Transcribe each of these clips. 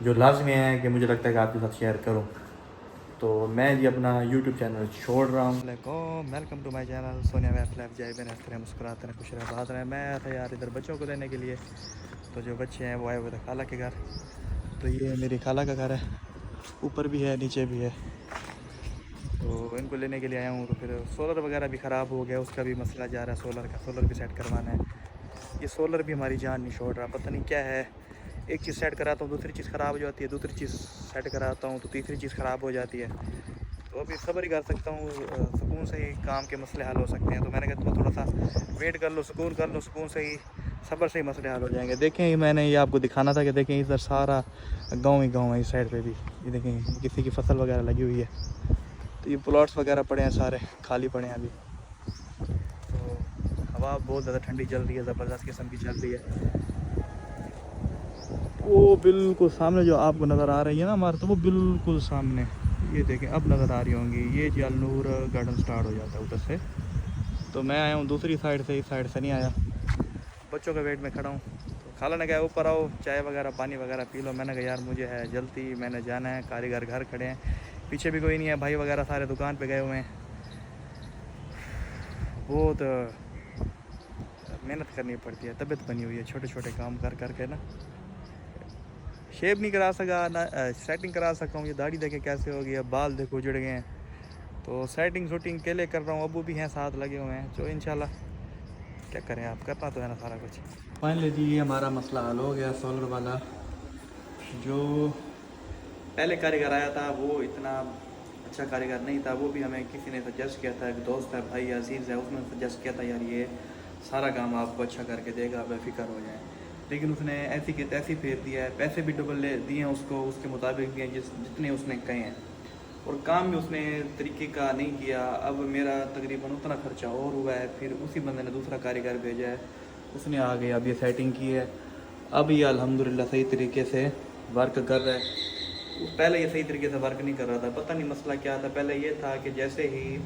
جو لازمی ہے کہ مجھے لگتا ہے کہ آپ کے ساتھ شیئر کروں. تو میں جی اپنا یوٹیوب چینل چھوڑ رہا ہوں. علیکم، welcome to my channel Sonia wife life. جائے بین اس طرح مسکراتے رہیں، خوش رہیں، بات رہیں. میں آیا تھا یار ادھر بچوں کو لینے کے لیے. تو جو بچے ہیں وہ آئے ہوئے تھے خالہ کے گھر. تو یہ میری خالہ کا گھر ہے، اوپر بھی ہے نیچے بھی ہے. تو ان کو لینے کے لیے آیا ہوں. تو پھر سولر وغیرہ بھی خراب ہو گیا، اس کا بھی مسئلہ جا رہا ہے. سولر بھی سیٹ کروانا ہے. یہ سولر بھی ہماری جان نہیں چھوڑ رہا، پتہ نہیں کیا ہے. ایک چیز سیٹ کراتا ہوں دوسری چیز خراب ہو جاتی ہے، دوسری چیز سیٹ کراتا ہوں تو تیسری چیز خراب ہو جاتی ہے. تو ابھی صبر ہی کر سکتا ہوں، سکون سے ہی کام کے مسئلے حل ہو سکتے ہیں. تو میں نے کہا تم تھوڑا سا ویٹ کر لو، سکون کر لو، سکون سے ہی صبر سے ہی مسئلے حل ہو جائیں گے. دیکھیں میں نے یہ آپ کو دکھانا تھا کہ دیکھیں ادھر سارا گاؤں ہی گاؤں ہے. اس سائڈ پہ بھی یہ دیکھیں کسی کی فصل وغیرہ لگی ہوئی ہے. تو یہ پلاٹس وغیرہ پڑے ہیں، سارے خالی پڑے ہیں ابھی. تو ہوا بہت زیادہ ٹھنڈی چل رہی ہے، زبردست قسم کی چل رہی ہے. وہ بالکل سامنے جو آپ کو نظر آ رہی ہے نا ہمارے، تو وہ بالکل سامنے یہ دیکھیں اب نظر آ رہی ہوں گی. یہ جی النور گارڈن سٹارٹ ہو جاتا ہے ادھر سے. تو میں آیا ہوں دوسری سائڈ سے، اس سائڈ سے نہیں آیا. بچوں کے ویٹ میں کھڑا ہوں. تو خالہ نے کہا اوپر آؤ، چائے وغیرہ پانی وغیرہ پی لو. میں نے کہا یار مجھے ہے جلدی، میں نے جانا ہے. کاریگر گھر کھڑے ہیں، پیچھے بھی کوئی نہیں ہے. بھائی وغیرہ سارے دکان پہ گئے ہوئے ہیں. بہت محنت کرنی پڑتی ہے، طبیعت بنی ہوئی ہے چھوٹے چھوٹے کام کر کر کے نا. شیپ نہیں کرا سکا نہ سیٹنگ کرا سکتا ہوں. یہ داڑھی دیکھے کیسے ہو گئی ہے، بال دیکھو اجڑ گئے ہیں. تو سیٹنگ شوٹنگ کے لیے کر رہا ہوں. ابو بھی ہیں ساتھ لگے ہوئے ہیں. تو انشاءاللہ کیا کریں، آپ کرنا تو ہے نا سارا کچھ. فائنلی جی یہ ہمارا مسئلہ حل ہو گیا سولر والا. جو پہلے کاریگر آیا تھا وہ اتنا اچھا کاریگر نہیں تھا. وہ بھی ہمیں کسی نے سجیسٹ کیا تھا، ایک دوست ہے بھائی عزیز ہے، اس نے سجیسٹ کیا تھا یار یہ سارا کام آپ کو اچھا کر کے دے گا، بے فکر ہو جائیں. لیکن اس نے ایسی کہ تیسی پھیر دیا ہے. پیسے بھی ڈبل دیے ہیں اس کو، اس کے مطابق دیے ہیں جتنے اس نے کہے ہیں. اور کام بھی اس نے طریقے کا نہیں کیا. اب میرا تقریباً اتنا خرچہ اور ہوا ہے. پھر اسی بندے نے دوسرا کاریگر بھیجا ہے، اس نے آ گیا اب یہ سیٹنگ کی ہے. اب یہ الحمدللہ صحیح طریقے سے ورک کر رہا ہے. پہلے یہ صحیح طریقے سے ورک نہیں کر رہا تھا. پتہ نہیں مسئلہ کیا تھا. پہلے یہ تھا کہ جیسے ہی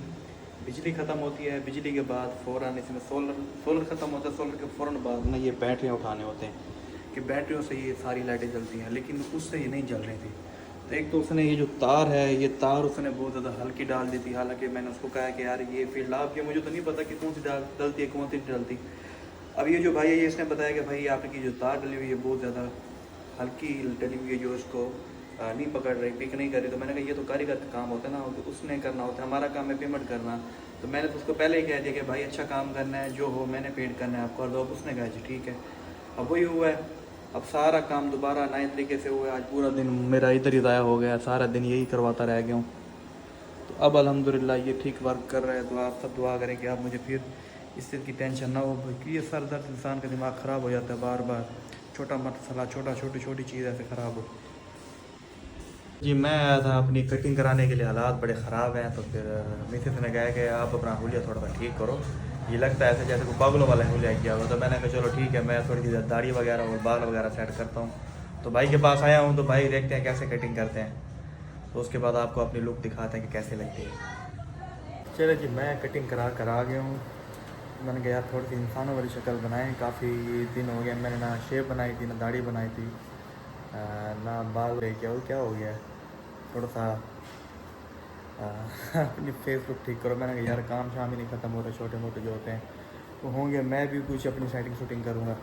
بجلی ختم ہوتی ہے، بجلی کے بعد فوراً اس میں سولر ختم ہوتا ہے، سولر کے فوراً بعد نا یہ بیٹریاں اٹھانے ہوتے ہیں کہ بیٹریوں سے یہ ساری لائٹیں جلتی ہیں. لیکن اس سے یہ نہیں جل رہی تھی. تو ایک تو اس نے یہ جو تار ہے، یہ تار اس نے بہت زیادہ ہلکی ڈال دی تھی. حالانکہ میں نے اس کو کہا کہ یار یہ فیلڈ آپ کے، مجھے تو نہیں پتا کہ کون سی ڈلتی ہے کون سی نہیں ڈلتی. اب یہ جو بھائی ہے یہ اس نے بتایا کہ بھائی آپ کی جو تار ڈلی ہوئی ہے بہت زیادہ ہلکی ڈلی ہوئی ہے، جو اس کو نہیں پکڑ رہی، پک نہیں کر رہی. تو میں نے کہا یہ تو کاریگر کا کام ہوتا ہے نا، اس نے کرنا ہوتا ہے، ہمارا کام ہے پیمنٹ کرنا. تو میں نے تو اس کو پہلے ہی کہہ دیا کہ بھائی اچھا کام کرنا ہے، جو ہو میں نے پیڈ کرنا ہے آپ کو کر دو. اب اس نے کہا جی ٹھیک ہے. اب وہی ہوا ہے. اب سارا کام دوبارہ نئے طریقے سے ہوا ہے. آج پورا دن میرا ادھر ہی ضائع ہو گیا، سارا دن یہی کرواتا رہ گیا ہوں. تو اب الحمدللہ یہ ٹھیک ورک کر رہا ہے. تو آپ سب دعا کریں کہ آپ مجھے پھر اس چیز کی ٹینشن نہ ہو، کیونکہ یہ سر درد انسان کا دماغ خراب ہو جاتا ہے بار بار. چھوٹا مسئلہ، چھوٹی چیز ایسے خراب ہو. جی میں آیا تھا اپنی کٹنگ کرانے کے لیے، حالات بڑے خراب ہیں. تو پھر مسز نے کہا کہ آپ اپنا حلیہ تھوڑا سا ٹھیک کرو. یہ لگتا ہے ایسے جیسے کوئی پاگلوں والا حلیہ کیا ہوا. تو میں نے کہا چلو ٹھیک ہے، میں تھوڑی سی داڑھی وغیرہ اور بال وغیرہ سیٹ کرتا ہوں. تو بھائی کے پاس آیا ہوں. تو بھائی دیکھتے ہیں کیسے کٹنگ کرتے ہیں. تو اس کے بعد آپ کو اپنی لک دکھاتے ہیں کہ کیسے لگتی ہے. چلو جی میں کٹنگ کرا آ گیا ہوں. میں نے کہا یار تھوڑی سی انسانوں والی شکل بنائیں. کافی دن ہو گیا، میں نے نہ شیپ بنائی تھی، نہ داڑھی بنائی تھی، نہ بال کیا ہو گیا ہے. تھوڑا سا اپنی فیس بک ٹھیک کرو. میں نے کہا یار کام شام ہی نہیں ختم ہو رہے، چھوٹے موٹے جو ہوتے ہیں تو ہوں گے. میں بھی کچھ اپنی سیٹنگ شوٹنگ کروں گا.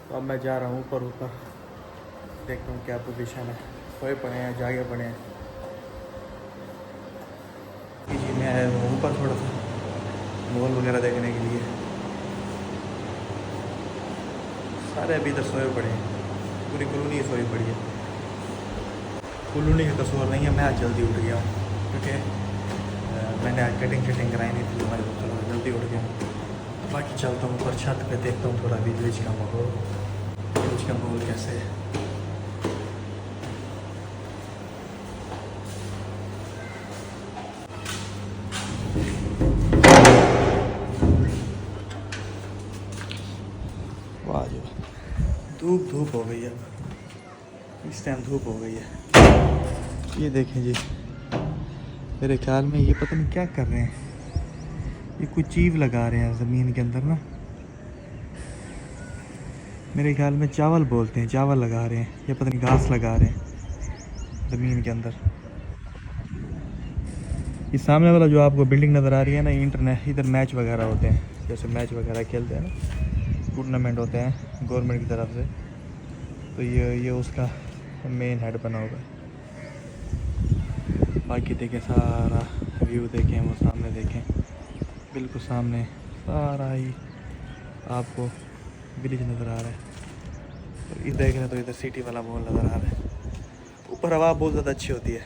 تو اب میں جا رہا ہوں اوپر. دیکھتا ہوں کیا پوزیشن ہے. سوئے پڑے ہیں، جاگے پڑے ہیں. جی میں آیا ہوں اوپر تھوڑا سا مال وغیرہ دیکھنے کے لیے. سارے ابھی ادھر سوئے پڑے ہیں، پوری کالونی سوئی پڑی ہے. کالونی کا قصور نہیں ہے، میں آج جلدی اٹھ گیا ہوں کیونکہ میں نے آج کٹنگ شٹنگ کرائی نہیں تھی. میں جلدی اٹھ گیا ہوں. باقی چلتا ہوں اوپر چھت پہ، دیکھتا ہوں تھوڑا ولیج کا ماحول کیسے ہے. واہ جو دھوپ ہو گئی ہے. اس ٹائم دھوپ ہو گئی ہے. یہ دیکھیں جی، میرے خیال میں یہ پتہ نہیں کیا کر رہے ہیں. یہ کوئی چیز لگا رہے ہیں زمین کے اندر نا. میرے خیال میں چاول بولتے ہیں، چاول لگا رہے ہیں. یہ پتہ نہیں گھاس لگا رہے ہیں. زمین کے اندر. یہ سامنے والا جو آپ کو بلڈنگ نظر آ رہی ہے نا، یہ انٹرنیٹ ادھر میچ وغیرہ ہوتے ہیں، جیسے میچ وغیرہ کھیلتے ہیں نا، ٹورنامنٹ ہوتے ہیں گورنمنٹ کی طرف سے. تو یہ اس کا مین ہیڈ بنا ہوگا. باقی دیکھیں سارا ویو دیکھیں، وہ سامنے دیکھیں، بالکل سامنے سارا ہی آپ کو ولیج نظر آ رہا ہے. اور یہ دیکھ رہے ہیں تو ادھر سٹی والا ماحول نظر آ رہا ہے. اوپر ہوا بہت زیادہ اچھی ہوتی ہے،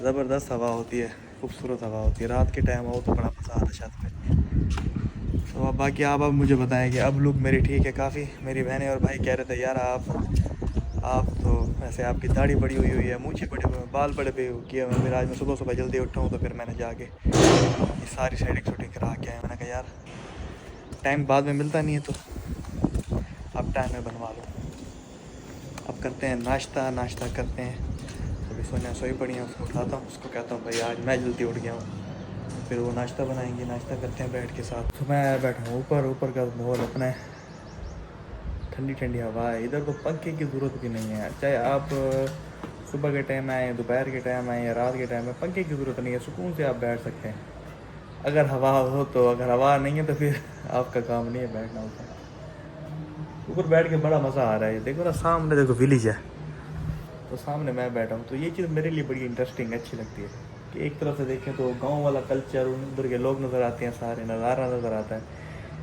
زبردست ہوا ہوتی ہے، خوبصورت ہوا ہوتی ہے. رات کے ٹائم آؤ تو بڑا مزہ آتا ہے چھت پہ. تو اب باقی آپ اب مجھے بتائیں کہ اب لوگ میری ٹھیک ہے کافی. میری بہنیں اور بھائی کہہ رہے تھے یار آپ تو ایسے آپ کی داڑھی بڑی ہوئی ہے، مونچھیں بڑے ہوئے ہیں، بال بڑے پہ کیے ہوئے ہیں. پھر آج میں صبح جلدی اٹھا ہوں تو پھر میں نے جا کے یہ ساری سیٹنگ شوٹنگ کرا کے آیا. میں نے کہا یار ٹائم بعد میں ملتا نہیں ہے تو اب ٹائم میں بنوا لوں. اب کرتے ہیں ناشتہ کرتے ہیں. ابھی سوئی پڑی ہیں، اس کو اٹھاتا ہوں، اس کو کہتا ہوں بھائی آج میں جلدی اٹھ گیا ہوں. پھر وہ ناشتہ بنائیں گے، ناشتہ کرتے ہیں بیٹھ کے ساتھ. تو میں بیٹھا ہوں اوپر کا ماحول اپنا ہے، ٹھنڈی ٹھنڈی ہوا ہے. ادھر تو پنکھے کی ضرورت بھی نہیں ہے، چاہے آپ صبح کے ٹائم آئیں، دوپہر کے ٹائم آئیں یا رات کے ٹائم میں، پنکھے کی ضرورت نہیں ہے. سکون سے آپ بیٹھ سکتے ہیں اگر ہوا ہو تو. اگر ہوا نہیں ہے تو پھر آپ کا کام نہیں ہے بیٹھنا اوپر. اوپر بیٹھ کے بڑا مزہ آ رہا ہے. دیکھو نا سامنے دیکھو ولیج ہے، تو سامنے میں بیٹھا ہوں. تو یہ چیز میرے لیے بڑی انٹرسٹنگ اچھی لگتی ہے کہ ایک طرف سے دیکھیں تو گاؤں والا کلچر، ادھر کے لوگ نظر آتے ہیں، سارے نظارہ نظر آتا ہے.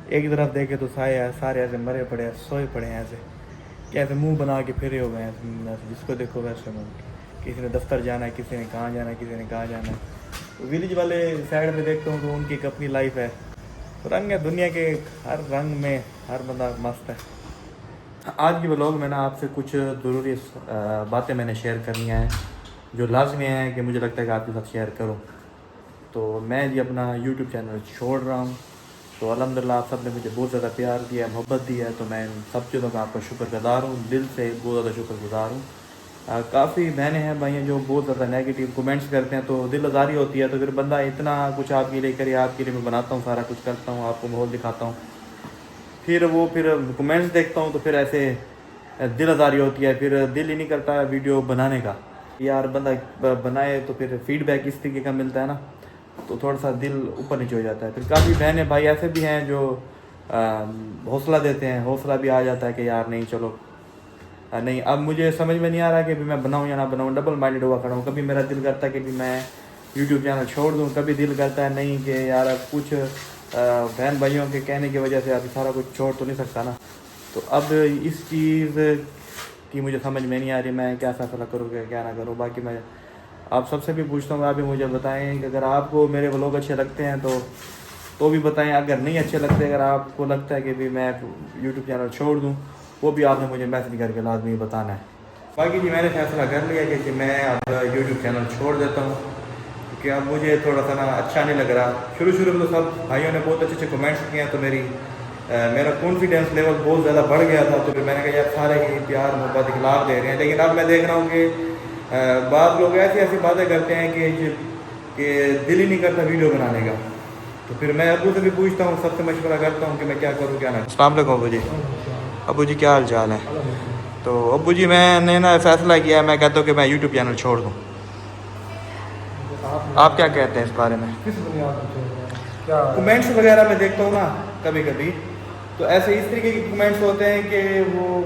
ایک طرف دیکھیں تو سارے ایسے مرے پڑے ہیں، سوئے پڑے ہیں، ایسے کیسے منہ بنا کے پھرے ہوئے ہیں، جس کو دیکھو ویسے منہ. کسی نے دفتر جانا ہے، کسی نے کہاں جانا ہے، کسی نے کہاں جانا ہے. ولیج والے سائڈ پہ دیکھتا ہوں تو ان کی ایک اپنی لائف ہے. رنگ ہے دنیا کے، ہر رنگ میں ہر بندہ مست ہے. آج کی ولاگ میں نا آپ سے کچھ ضروری باتیں میں نے شیئر کرنی ہیں جو لازمی ہیں کہ مجھے لگتا ہے کہ آپ کے ساتھ شیئر کروں. تو میں جی اپنا یوٹیوب چینل چھوڑ رہا ہوں. تو الحمدللہ آپ سب نے مجھے بہت زیادہ پیار دیا ہے، محبت دی ہے. تو میں ان سب چیزوں کا آپ کا شکر گزار ہوں، دل سے بہت زیادہ شکر گزار ہوں. کافی بہنیں ہیں بھائی ہیں جو بہت زیادہ نیگیٹیو کمنٹس کرتے ہیں تو دل آزاری ہوتی ہے. تو پھر بندہ اتنا کچھ آپ کے لیے کرے، آپ کے لیے میں بناتا ہوں، سارا کچھ کرتا ہوں، آپ کو ماحول دکھاتا ہوں، پھر کمنٹس دیکھتا ہوں تو پھر ایسے دل آزاری ہوتی ہے. پھر دل ہی نہیں کرتا ہے ویڈیو بنانے کا. یار بندہ بنائے تو پھر فیڈ بیک اس طریقے کا ملتا ہے نا، تو تھوڑا سا دل اوپر نیچے ہو جاتا ہے. پھر کافی بہنیں بھائی ایسے بھی ہیں جو حوصلہ دیتے ہیں، حوصلہ بھی آ جاتا ہے کہ یار نہیں چلو. نہیں اب مجھے سمجھ میں نہیں آ رہا کہ میں بناؤں یا نہ بناؤں، ڈبل مائنڈڈ ہوا کھڑا ہوں. کبھی میرا دل کرتا ہے کہ بھی میں یوٹیوب چینل چھوڑ دوں، کبھی دل کرتا ہے نہیں کہ یار اب کچھ بہن بھائیوں کے کہنے کی وجہ سے اب سارا کچھ چھوڑ تو نہیں سکتا نا. تو اب اس چیز کی مجھے سمجھ میں نہیں آ رہی میں کیا فیصلہ کروں کہ کیا نہ کروں. باقی میں آپ سب سے بھی پوچھتا ہوں، آپ بھی مجھے بتائیں کہ اگر آپ کو میرے ولاگ اچھے لگتے ہیں تو بھی بتائیں. اگر نہیں اچھے لگتے، اگر آپ کو لگتا ہے کہ بھی میں یوٹیوب چینل چھوڑ دوں، وہ بھی آپ نے مجھے میسج کر کے لازمی بتانا ہے. باقی جی میں نے فیصلہ کر لیا کہ میں اب یوٹیوب چینل چھوڑ دیتا ہوں کیونکہ اب مجھے تھوڑا سا نا اچھا نہیں لگ رہا. شروع میں تو سب بھائیوں نے بہت اچھے کمنٹس کیے ہیں تو میرا کانفیڈینس لیول بہت زیادہ بڑھ گیا تھا. تو پھر میں نے کہا یار سارے ہی پیار محبت اخلاق دے رہے ہیں، لیکن اب میں دیکھ رہا ہوں کہ بعض لوگ ایسی باتیں کرتے ہیں کہ دل ہی نہیں کرتا ویڈیو بنانے کا. تو پھر میں ابو سے بھی پوچھتا ہوں، سب سے مشورہ کرتا ہوں کہ میں کیا کروں کیا نہ. السلام علیکم ابو جی. ابو جی کیا حال چال ہے؟ تو ابو جی میں نے نا فیصلہ کیا ہے، میں کہتا ہوں کہ میں یوٹیوب چینل چھوڑ دوں. آپ کیا کہتے ہیں اس بارے میں؟ کمنٹس وغیرہ میں دیکھتا ہوں نا کبھی تو ایسے اس طریقے کے کمنٹس ہوتے ہیں کہ وہ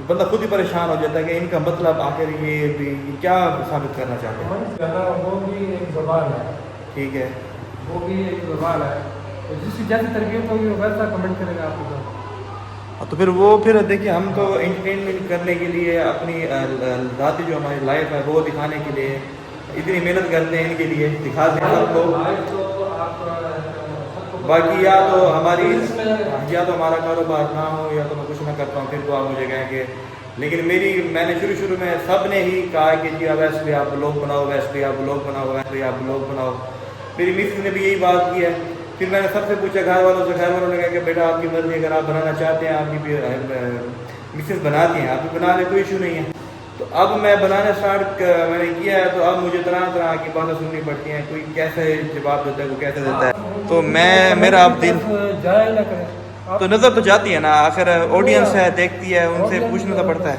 بندہ خود ہی پریشان ہو جاتا ہے کہ ان کا مطلب آخر یہ کیا ثابت کرنا چاہتے ہیں. وہ بھی ایک زبان ہے، ٹھیک ہے، وہ بھی ایک زبان ہے، جس کی جیسی تربیت ہوگی وہ ویسا کمنٹ کرے گا آپ کے ساتھ. تو پھر دیکھیے ہم تو انٹرٹینمنٹ کرنے کے لیے اپنی ذاتی جو ہماری لائف ہے وہ دکھانے کے لیے اتنی محنت کرتے ہیں، ان کے لیے دکھا دیں سب کو. باقی یا تو ہمارا کاروبار نہ ہو یا تو میں کچھ نہ کرتا ہوں، پھر تو آپ مجھے کہیں کہ لیکن میں نے شروع میں سب نے ہی کہا کہ جی اب ویسے بھی آپ لوگ بناؤ، ویسے بھی آپ لوگ بناؤ، ویسے بھی آپ لوگ بناؤ. میری مسز نے بھی یہی بات کی ہے. پھر میں نے سب سے پوچھا گھر والوں نے کہا کہ بیٹا آپ کی مرضی، اگر آپ بنانا چاہتے ہیں، آپ کی بھی مسز بناتی ہیں، آپ بھی بنا لیں، کوئی ایشو نہیں ہے. تو اب میں بنانا اسٹارٹ میں نے کیا ہے. تو اب مجھے طرح کی باتیں سننی پڑتی ہیں، کوئی کیسے جواب دیتا ہے، کوئی کیسے دیتا ہے. تو میرا اب دل جائے نہ کرے. تو نظر تو جاتی ہے نا، آخر آڈینس ہے، دیکھتی ہے، ان سے پوچھنا تو پڑتا ہے.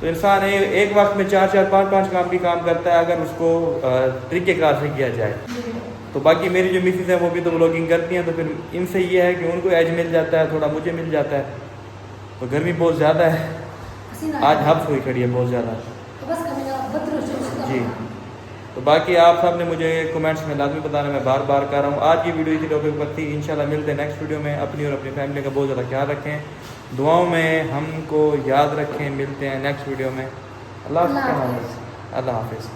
تو انسان ایک وقت میں 4 5 کام بھی کام کرتا ہے اگر اس کو طریقہ کار سے کیا جائے. تو باقی میری جو مسز ہیں وہ بھی تو بلاگنگ کرتی ہیں، تو پھر ان سے یہ ہے کہ ان کو ایج مل جاتا ہے، تھوڑا مجھے مل جاتا ہے. تو گرمی بہت زیادہ ہے آج، ہبس ہوئی کھڑی ہے بہت زیادہ. جی تو باقی آپ سب نے مجھے کمنٹس میں لازمی بتانا، میں بار بار کر رہا ہوں. آج کی ویڈیو اسی ٹاپک پر تھی. انشاءاللہ ملتے ہیں نیکسٹ ویڈیو میں. اپنی اور اپنی فیملی کا بہت زیادہ خیال رکھیں، دعاؤں میں ہم کو یاد رکھیں. ملتے ہیں نیکسٹ ویڈیو میں. اللہ حافظ. اللہ حافظ.